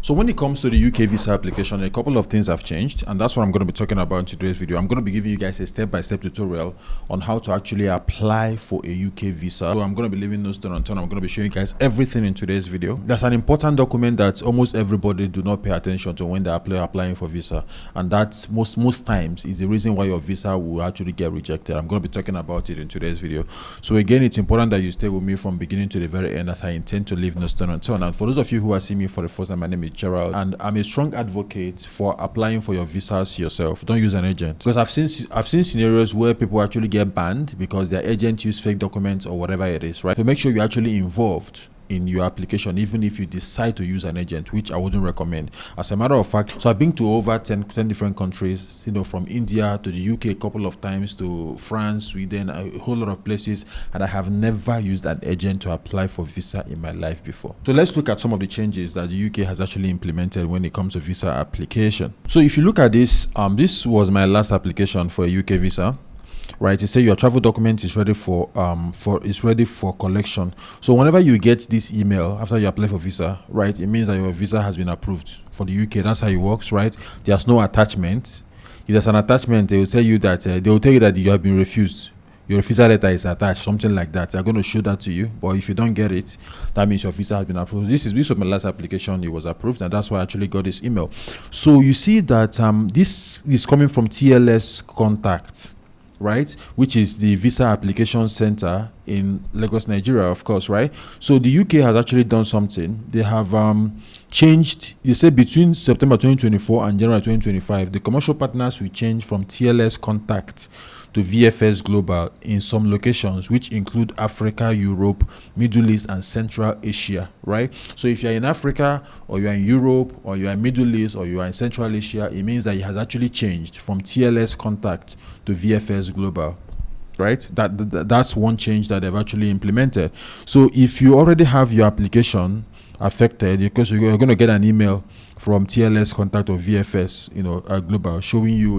So when it comes to the UK visa application, a couple of things have changed, and that's what I'm going to be talking about in today's video. I'm going to be giving you guys a step-by-step tutorial on how to actually apply for a UK visa. So I'm going to be leaving no stone unturned. I'm going to be showing you guys everything in today's video. That's an important document that almost everybody do not pay attention to when they're applying for visa, and that's most times is the reason why your visa will actually get rejected. I'm going to be talking about it in today's video. So again, it's important that you stay with me from beginning to the very end, as I intend to leave no stone unturned. And for those of you who are seeing me for the first time, my name is Gerald, and I'm a strong advocate for applying for your visas yourself. Don't use an agent, because I've seen scenarios where people actually get banned because their agent used fake documents or whatever it is, right? So make sure you're actually involved in your application, even if you decide to use an agent, which I wouldn't recommend. As a matter of fact, so I've been to over 10 different countries, from India to the UK a couple of times, to France, Sweden, a whole lot of places, and I have never used an agent to apply for visa in my life before. So let's look at some of the changes that the UK has actually implemented when it comes to visa application. So if you look at this, this was my last application for a UK visa. Right, you say your travel document is ready for collection. So whenever you get this email after you apply for visa, right, it means that your visa has been approved for the UK. That's how it works, right? There's no attachment. If there's an attachment, they will tell you that you have been refused. Your visa letter is attached, something like that. They're going to show that to you. But if you don't get it, that means your visa has been approved. This was my last application. It was approved, and that's why I actually got this email. So you see that this is coming from TLS Contact, right, which is the visa application center in Lagos, Nigeria, of course, right? So the UK has actually done something. They have changed. They say between September 2024 and January 2025, the commercial partners will change from TLS Contact to VFS Global in some locations, which include Africa, Europe, Middle East, and Central Asia, right? So if you're in Africa, or you're in Europe, or you're in Middle East, or you are in Central Asia, it means that it has actually changed from TLS Contact to VFS Global, right? That's one change that they've actually implemented. So if you already have your application affected, because you're going to get an email from TLS Contact or VFS, Global,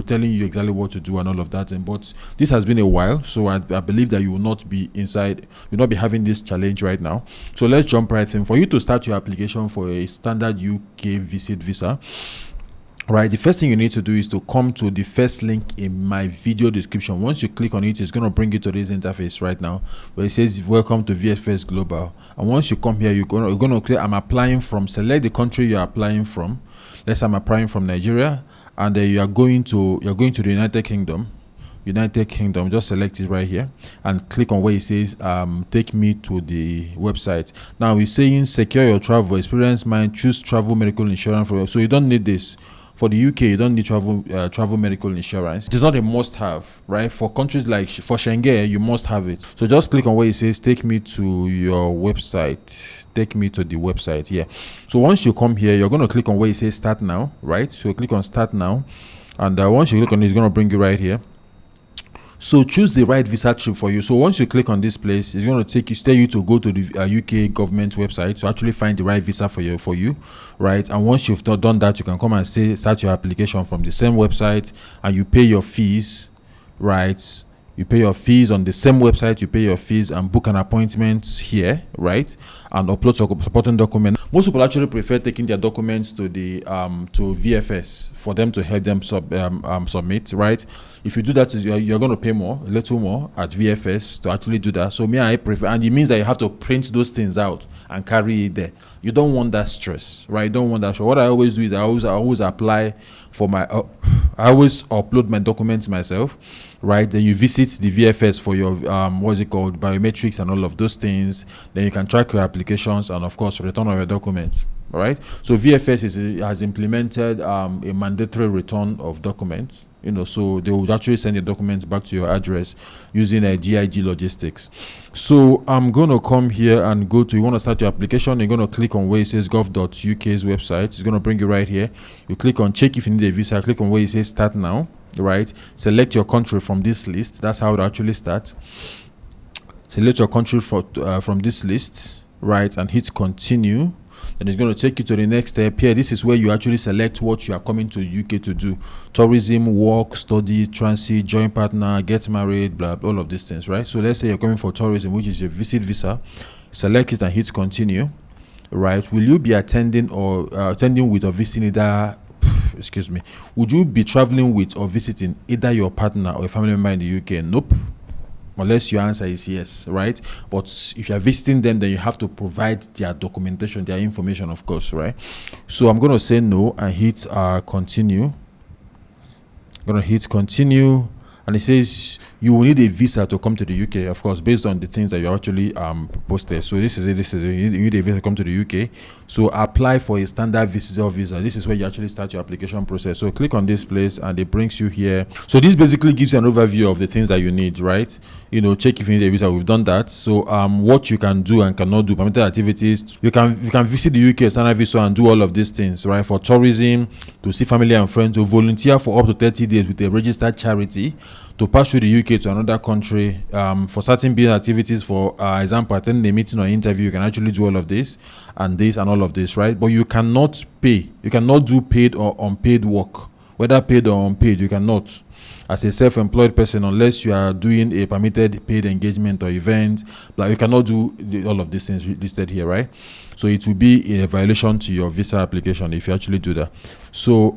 telling you exactly what to do and all of that. But this has been a while, so I believe that you will not be having this challenge right now. So let's jump right in. For you to start your application for a standard UK visit visa, right, the first thing you need to do is to come to the first link in my video description. Once you click on it, it's going to bring you to this interface right now where it says welcome to VFS Global. And once you come here, you're going to click I'm applying from. Select the country you're applying from. Let's say I'm applying from Nigeria, and then you're going to the United Kingdom. Just select it right here and click on where it says take me to the website. Now it's saying secure your travel experience, choose travel medical insurance for. So you don't need this. For the UK, you don't need travel medical insurance. It is not a must-have, right? For countries like for Schengen, you must have it. So just click on where it says take me to your website. Take me to the website here. So once you come here, you're going to click on where it says start now, right? So click on start now, and once you click on it, it's going to bring you right here. So choose the right visa trip for you. So once you click on this place, it's going to tell you to go to the UK government website to actually find the right visa for you, right? And once you've done that, you can come and start your application from the same website, and you pay your fees, right? You pay your fees on the same website. You pay your fees and book an appointment here, right? And upload supporting document. Most people actually prefer taking their documents to the to VFS for them to help them submit, right? If you do that, you're going to pay a little more at VFS to actually do that. So I prefer, and it means that you have to print those things out and carry it there. You don't want that stress, right? You don't want that stress. What I always do is I always apply for my. I always upload my documents myself, right? Then you visit the VFS for your biometrics and all of those things. Then you can track your applications and of course return on your documents. All right. So VFS has implemented a mandatory return of documents. So they will actually send your documents back to your address using a GIG logistics. So I'm going to come here and you want to start your application. You're going to click on where it says gov.uk's website. It's going to bring you right here. You click on check if you need a visa. Click on where it says start now, right? Select your country from this list. That's how it actually starts. Select your country from this list, right? And hit continue. Then it's going to take you to the next step here. This is where you actually select what you are coming to UK to do: tourism, work, study, transit, join partner, get married, blah, all of these things, right? So let's say you're coming for tourism, which is a visit visa. Select it and hit continue. right? Will you be attending or attending with or visiting either excuse me, would you be traveling with or visiting either your partner or a family member in the UK? Nope, unless your answer is yes, right? But if you're visiting them, then you have to provide their documentation, their information, of course, right? So I'm going to say no and hit continue. I'm going to hit continue, and it says you will need a visa to come to the UK, of course, based on the things that you actually posted. So this is it. You need a visa to come to the UK. So apply for a standard visitor visa. This is where you actually start your application process. So click on this place and it brings you here. So this basically gives you an overview of the things that you need, right? You know, check if you need a visa. We've done that. So what you can do and cannot do, permitted activities. You can visit the UK standard visa and do all of these things, right? For tourism, to see family and friends, to volunteer for up to 30 days with a registered charity, to pass through the UK to another country, for certain business activities, for example, attending a meeting or interview, you can actually do all of this and all of this, right? But you cannot pay. You cannot do paid or unpaid work, whether paid or unpaid. You cannot, as a self-employed person, unless you are doing a permitted paid engagement or event. Like, you cannot do all of these things listed here, right? So it will be a violation to your visa application if you actually do that. So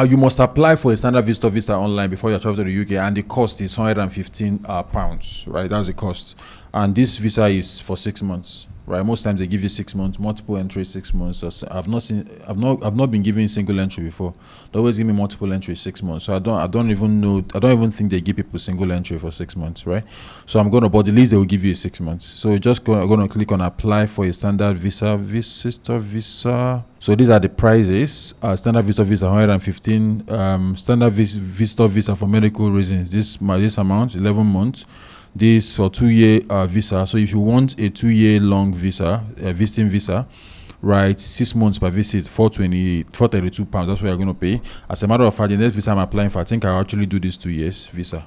you must apply for a standard visitor visa online before you travel to the UK, and the cost is £115, right? That's the cost, and this visa is for 6 months. Right, most times they give you 6 months, multiple entries 6 months. I've not been given single entry before. They always give me multiple entries 6 months. So I don't even think they give people single entry for 6 months, right? So but the least they will give you is 6 months. So you're just going to click on apply for a standard visitor visa. So these are the prices. Standard visitor visa 115. Standard visitor visa for medical reasons. This amount 11 months. This for 2-year visa. So if you want a 2-year long visa, visiting visa, right, 6 months per visit, £432. That's what you're going to pay. As a matter of fact, the next visa I'm applying for, I think I'll actually do this 2 years visa.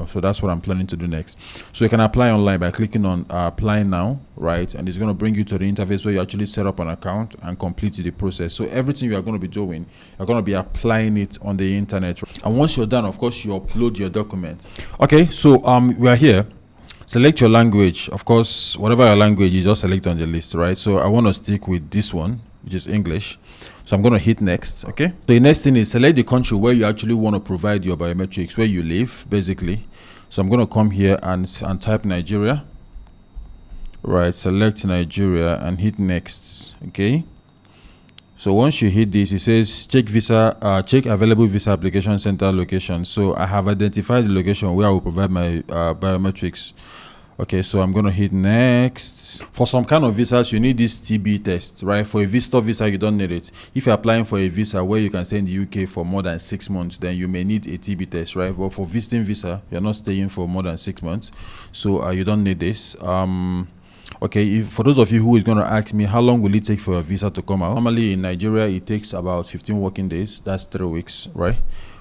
So that's what I'm planning to do next. So you can apply online by clicking on apply now, right, and it's going to bring you to the interface where you actually set up an account and complete the process. So everything you are going to be doing, you're going to be applying it on the internet. And once you're done, of course, you upload your document. Okay, so we are here. Select your language. Of course, whatever your language, you just select on the list, right? So I want to stick with this one, which is English. So I'm going to hit next. Okay, so the next thing is select the country where you actually want to provide your biometrics, where you live, basically. So I'm going to come here and type Nigeria, right? Select Nigeria and hit next. Okay, so once you hit this, it says check available visa application center location. So I have identified the location where I will provide my biometrics. Okay, so I'm going to hit next. For some kind of visas, you need this TB test, right? For a visitor visa, you don't need it. If you're applying for a visa where you can stay in the UK for more than 6 months, then you may need a TB test, right? But for visiting visa, you're not staying for more than 6 months, so you don't need this. Okay, for those of you who is going to ask me how long will it take for a visa to come out, normally in Nigeria it takes about 15 working days. That's 3 weeks, right,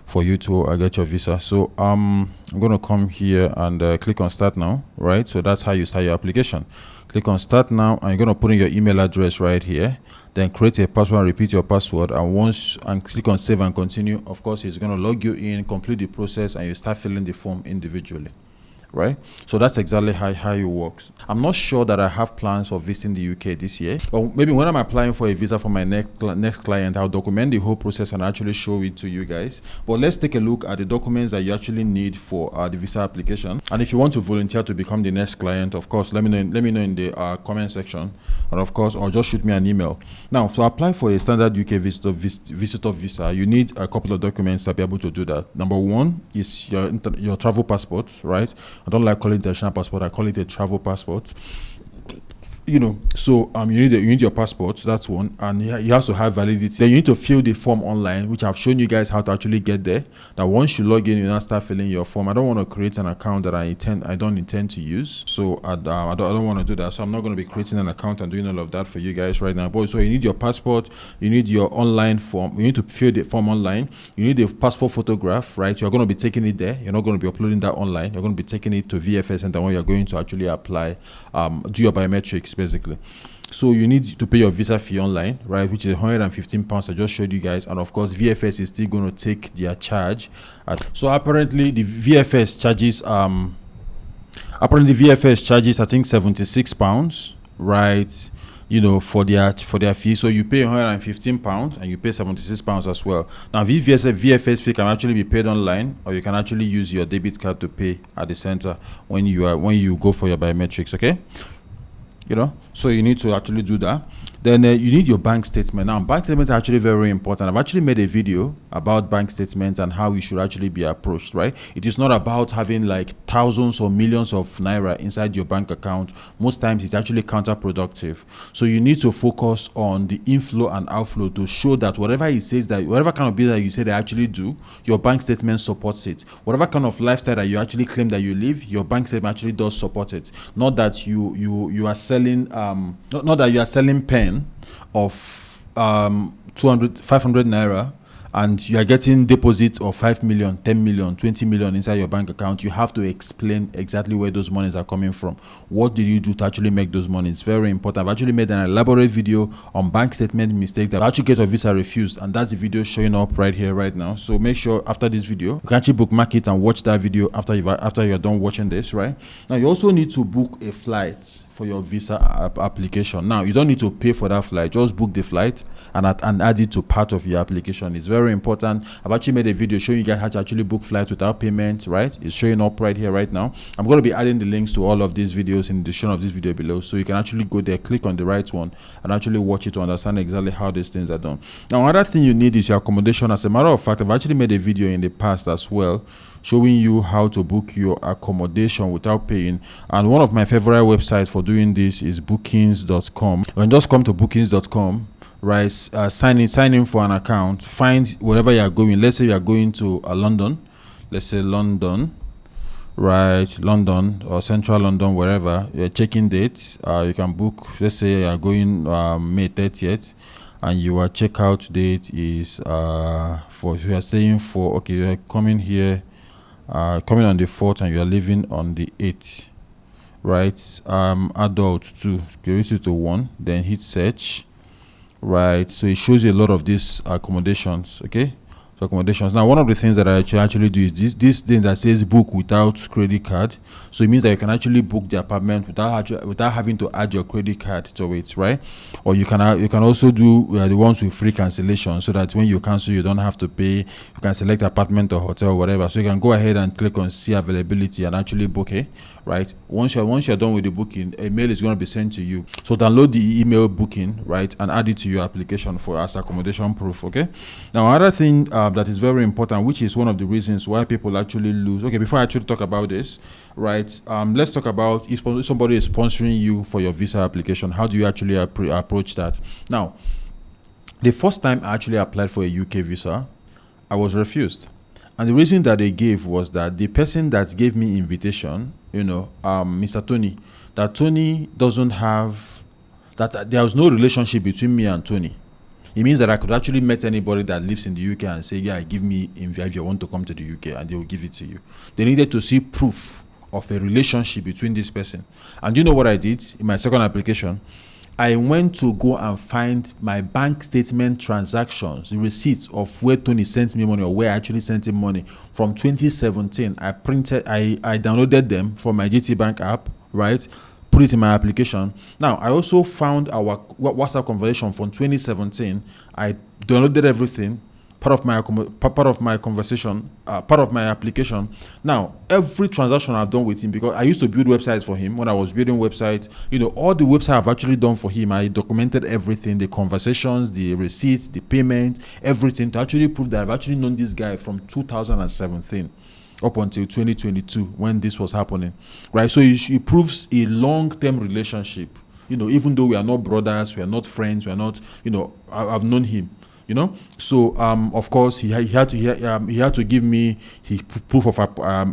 for you to get your visa. So I'm going to come here and click on start now, right? So that's how you start your application. Click on start now, and you're going to put in your email address right here, then create a password and repeat your password, and click on save and continue. Of course, it's going to log you in, complete the process, and you start filling the form individually. Right, so that's exactly how it works. I'm not sure that I have plans of visiting the UK this year, but maybe when I'm applying for a visa for my next client, I'll document the whole process and actually show it to you guys. But let's take a look at the documents that you actually need for the visa application. And if you want to volunteer to become the next client, of course, let me know in the comment section, and of course, or just shoot me an email. Now, to apply for a standard UK visitor visa, you need a couple of documents to be able to do that. Number one is your travel passport, right? I don't like calling it international passport. I call it a travel passport. So you need your passport. That's one, and it has to have validity. Then you need to fill the form online, which I've shown you guys how to actually get there. That once you log in, you now start filling your form. I don't want to create an account that I don't intend to use, so I don't want to do that. So I'm not going to be creating an account and doing all of that for you guys right now. But so you need your passport, you need your online form, you need to fill the form online, you need a passport photograph, right? You're going to be taking it there. You're not going to be uploading that online. You're going to be taking it to VFS Center when you're going to actually apply, do your biometrics, basically. So you need to pay your visa fee online, right, which is £115. I just showed you guys, and of course VFS is still going to take their charge. So apparently the VFS charges I think £76, right? for their fee. So you pay £115 and you pay £76 as well. Now VFS fee can actually be paid online, or you can actually use your debit card to pay at the center when you go for your biometrics. Okay, so you need to actually do that. Then you need your bank statement. Now, bank statements are actually very important. I've actually made a video about bank statements and how you should actually be approached, right? It is not about having like thousands or millions of naira inside your bank account. Most times it's actually counterproductive. So you need to focus on the inflow and outflow to show that whatever it says, that whatever kind of business you say they actually do, your bank statement supports it. Whatever kind of lifestyle that you actually claim that you live, your bank statement actually does support it. Not that you are selling not that you are selling pen of 200 500 naira and you are getting deposits of 5 million, 10 million, 20 million inside your bank account. You have to explain exactly where those monies are coming from. What did you do to actually make those monies? It's very important. I've actually made an elaborate video on bank statement mistakes that actually get your visa refused, and that's the video showing up right here right now. So make sure after this video you can actually bookmark it and watch that video after you're done watching this. Right now, you also need to book a flight for your visa application. Now, you don't need to pay for that flight. Just book the flight and add it to part of your application. It's very important. I've actually made a video showing you guys how to actually book flights without payment. Right, it's showing up right here right now. I'm going to be adding the links to all of these videos in the description of this video below, so you can actually go there, click on the right one, and actually watch it to understand exactly how these things are done. Now, another thing you need is your accommodation. As a matter of fact, I've actually made a video in the past as well showing you how to book your accommodation without paying, and one of my favorite websites for doing this is bookings.com. When just come to bookings.com, right, sign in for an account, find wherever you are going. Let's say you are going to London, let's say London, right, London or central London, wherever your check-in date, you can book. Let's say you are going May 30th and your checkout date is for, you are saying for, okay, you are coming here coming on the 4th and you are leaving on the 8th, right? Adult 2, security to 1, then hit search, right? So it shows you a lot of these accommodations. Okay, so accommodations. Now, one of the things that I actually do is this thing that says book without credit card. So it means that you can actually book the apartment without having to add your credit card to it, right? Or you can also do the ones with free cancellation, so that when you cancel you don't have to pay. You can select apartment or hotel or whatever. So you can go ahead and click on see availability and actually book it, right? Once you're done with the booking, a mail is going to be sent to you. So download the email booking, right, and add it to your application for as accommodation proof. Okay. Now, another thing that is very important, which is one of the reasons why people actually lose. Okay, before I actually talk about this, right, let's talk about if somebody is sponsoring you for your visa application. How do you actually approach that? Now, the first time I actually applied for a UK visa, I was refused, and the reason that they gave was that the person that gave me invitation, Mr. Tony, that Tony doesn't have, that there was no relationship between me and Tony. It means that I could actually meet anybody that lives in the UK and say, yeah, give me invite if you want to come to the UK, and they will give it to you. They needed to see proof of a relationship between this person. And you know what I did in my second application? I went to go and find my bank statement transactions, the receipts of where Tony sent me money or where I actually sent him money from 2017. I downloaded them from my GT Bank app, right? Put it in my application. Now, I also found our WhatsApp conversation from 2017. I downloaded everything, part of my conversation, part of my application. Now, every transaction I've done with him, because I used to build websites for him when I was building websites, all the websites I've actually done for him, I documented everything, the conversations, the receipts, the payment, everything, to actually prove that I've actually known this guy from 2017 up until 2022 when this was happening, right? So it proves a long-term relationship, even though we are not brothers, we are not friends, we are not, I've known him, So of course he had to give me his proof of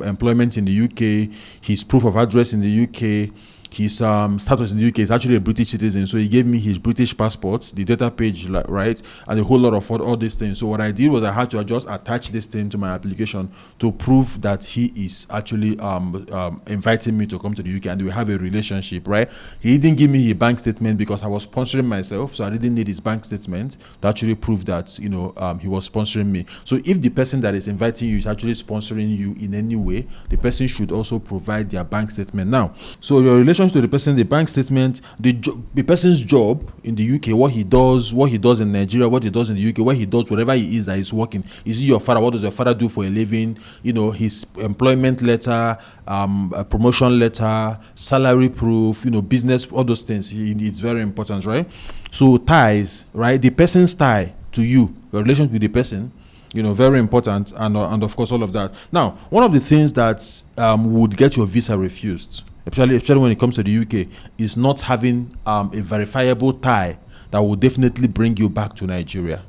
employment in the UK, his proof of address in the UK, his status in the UK. Is actually a British citizen, so he gave me his British passport, the data page, right, and a whole lot of all these things. So what I did was I had to just attach this thing to my application to prove that he is actually inviting me to come to the UK and we have a relationship, right? He didn't give me a bank statement because I was sponsoring myself, so I didn't need his bank statement to actually prove that he was sponsoring me. So if the person that is inviting you is actually sponsoring you in any way, the person should also provide their bank statement. Now, so your relationship relation to the person, the bank statement, the person's job in the UK, what he does in Nigeria, what he does in the UK, what he does, whatever he is that is working. Is he your father? What does your father do for a living? His employment letter, a promotion letter, salary proof, business, all those things. It's very important, right? So ties, right? The person's tie to you, your relationship with the person, very important, and of course all of that. Now, one of the things that would get your visa refused, especially when it comes to the UK, is not having a verifiable tie that will definitely bring you back to Nigeria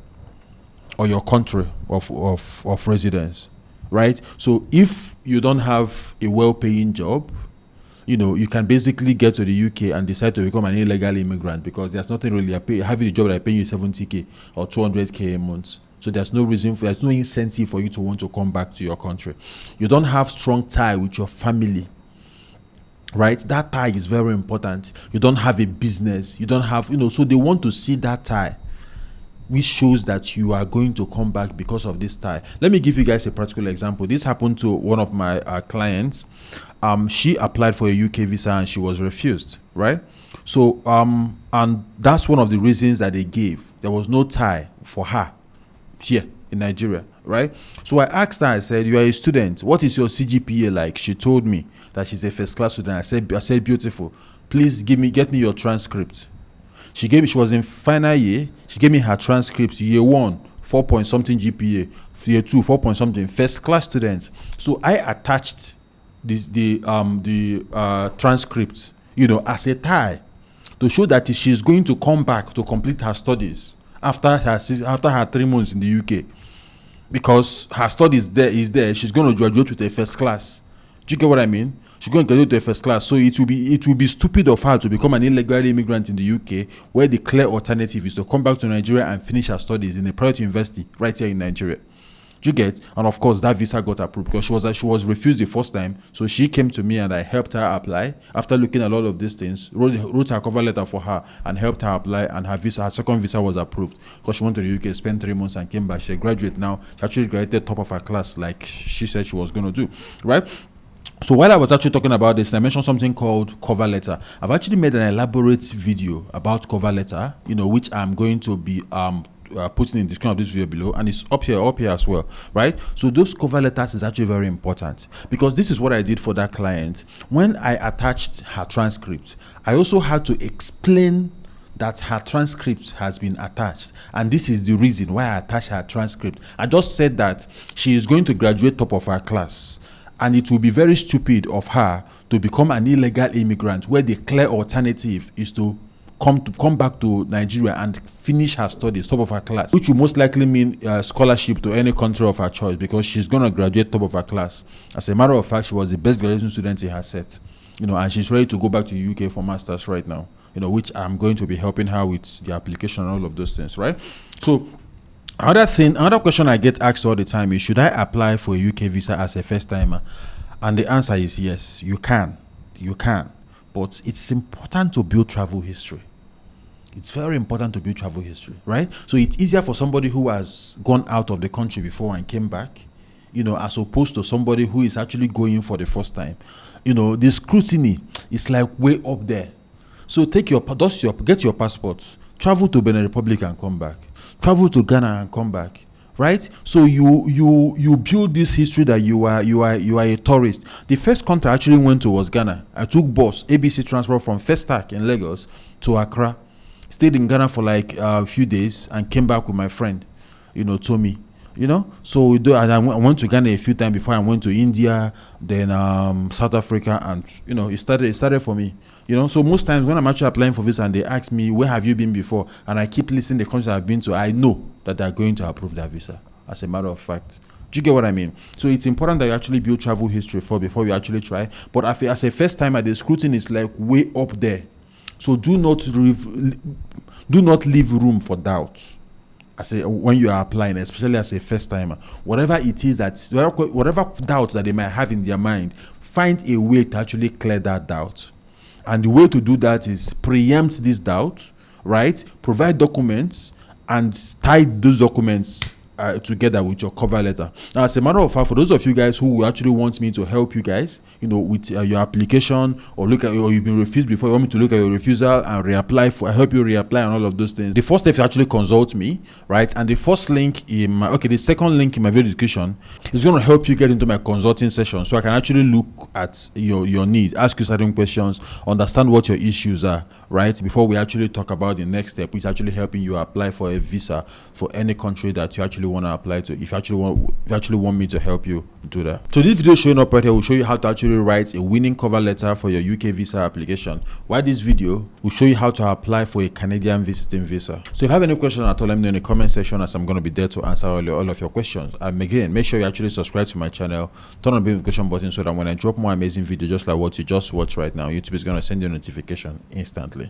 or your country of residence, right? So if you don't have a well-paying job, you can basically get to the UK and decide to become an illegal immigrant, because there's nothing really having a job that pay you 70k or 200k a month. So there's no incentive for you to want to come back to your country. You don't have strong tie with your family, right? That tie is very important. You don't have a business. You don't have, so they want to see that tie, which shows that you are going to come back because of this tie. Let me give you guys a practical example. This happened to one of my clients. She applied for a UK visa and she was refused, right? So, and that's one of the reasons that they gave. There was no tie for her here in Nigeria, right? So I asked her, I said, you are a student. What is your CGPA like? She told me that she's a first class student. I said, beautiful. Please get me your transcript. She was in final year. She gave me her transcript. Year 1, 4 point something GPA. Year 2, 4 point something. First class student. So I attached the transcript, as a tie to show that she's going to come back to complete her studies after her 3 months in the UK, because her studies is there. She's going to graduate with a first class. Do you get what I mean? She's going to graduate with a first class. So it will be stupid of her to become an illegal immigrant in the UK, where the clear alternative is to come back to Nigeria and finish her studies in a private university right here in Nigeria. Do you get? And of course, that visa got approved because she was refused the first time. So she came to me and I helped her apply. After looking at all of these things, wrote her cover letter for her and helped her apply. And her second visa was approved because she went to the UK, spent 3 months and came back. She's a graduate now. She actually graduated top of her class, like she said she was going to do, right? So while I was actually talking about this, I mentioned something called cover letter. I've actually made an elaborate video about cover letter, which I'm going to be putting in the description of this video below, and it's up here as well, right? So those cover letters is actually very important, because this is what I did for that client. When I attached her transcript, I also had to explain that her transcript has been attached, and this is the reason why I attached her transcript. I just said that she is going to graduate top of her class, and it will be very stupid of her to become an illegal immigrant, where the clear alternative is to come back to Nigeria and finish her studies top of her class, which will most likely mean scholarship to any country of her choice, because she's going to graduate top of her class. As a matter of fact, she was the best graduation student in her set, and she's ready to go back to the UK for masters right now, which I'm going to be helping her with the application and all of those things, right? So another question I get asked all the time is, should I apply for a UK visa as a first timer? And the answer is yes, you can, but it's important to build travel history. It's very important to build travel history, right? So it's easier for somebody who has gone out of the country before and came back, as opposed to somebody who is actually going for the first time. The scrutiny is like way up there. So get your passport, travel to Benin Republic and come back, travel to Ghana and come back, right? So you build this history that you are a tourist. The first country I actually went to was Ghana. I took bus, ABC transport from Festac in Lagos to Accra. Stayed in Ghana for like a few days and came back with my friend, Tommy. So and I went to Ghana a few times before I went to India, then South Africa, and it started for me. So most times when I'm actually applying for visa and they ask me, where have you been before, and I keep listing the countries I've been to, I know that they're going to approve that visa, as a matter of fact. Do you get what I mean? So it's important that you actually build travel history before you actually try. But as a first timer, the scrutiny is like way up there. So do not leave room for doubt when you are applying, especially as a first timer. Whatever doubt that they might have in their mind, find a way to actually clear that doubt. And the way to do that is preempt this doubt, right? Provide documents and tie those documents together with your cover letter. Now, as a matter of fact, for those of you guys who actually want me to help you guys, with your application, or you've been refused before, you want me to look at your refusal and reapply for, help you reapply and all of those things. The first step is actually consult me, right? And the second link in my video description is going to help you get into my consulting session, so I can actually look at your need, ask you certain questions, understand what your issues are, right? Before we actually talk about the next step, which is actually helping you apply for a visa for any country that you actually want to apply to, if you actually want me to help you do that. So this video showing up right here will show you how to actually write a winning cover letter for your UK visa application, while this video will show you how to apply for a Canadian visiting visa. So if you have any questions at all, let me know in the comment section, as I'm going to be there to answer all of your questions. And again, make sure you actually subscribe to my channel, turn on the notification button, so that when I drop more amazing videos just like what you just watched right now, YouTube is going to send you a notification instantly.